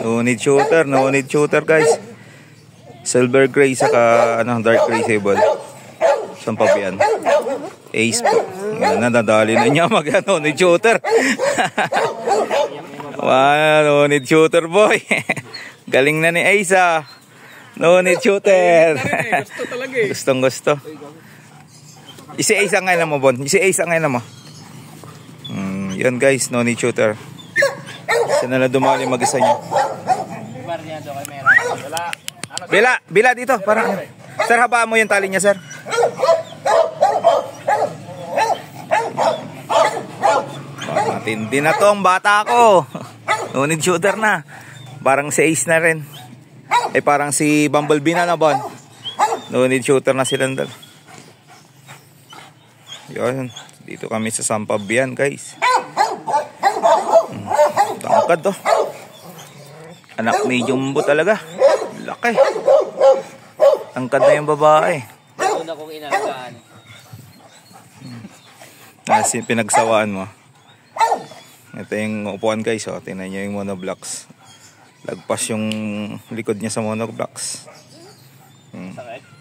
No need shooter, no need shooter guys. Silver gray saka dark gray sable. Sampabian. Ace po. Yan, nadadali na niya no need shooter. Wow, no need shooter boy. Galing na ni Ace No need shooter. Gusto talaga eh. Gustong gusto. Isi Ace ang ngayon mo, Bon. Isi Ace ang ngayon mo. Yan guys, no need shooter. Siya na dumali mag-isa niya. Bila dito. Para. Sir, habaan mo yung tali niya, sir. Matindi na tong bata ko. No need shooter na. Parang si Ace na rin. Parang si Bumblebee na Bon. No need shooter na sila dal. Yun. Dito kami sa Sampabian guys. Tangkad Anak ni Jumbo talaga. Laki. Tangkad na yung babae. Una kong inagaan. Pinagsawaan mo. Ito yung upuan guys. Tingnan nyo yung monoblocks. Lagpas yung likod niya sa monoblocks. Sakit?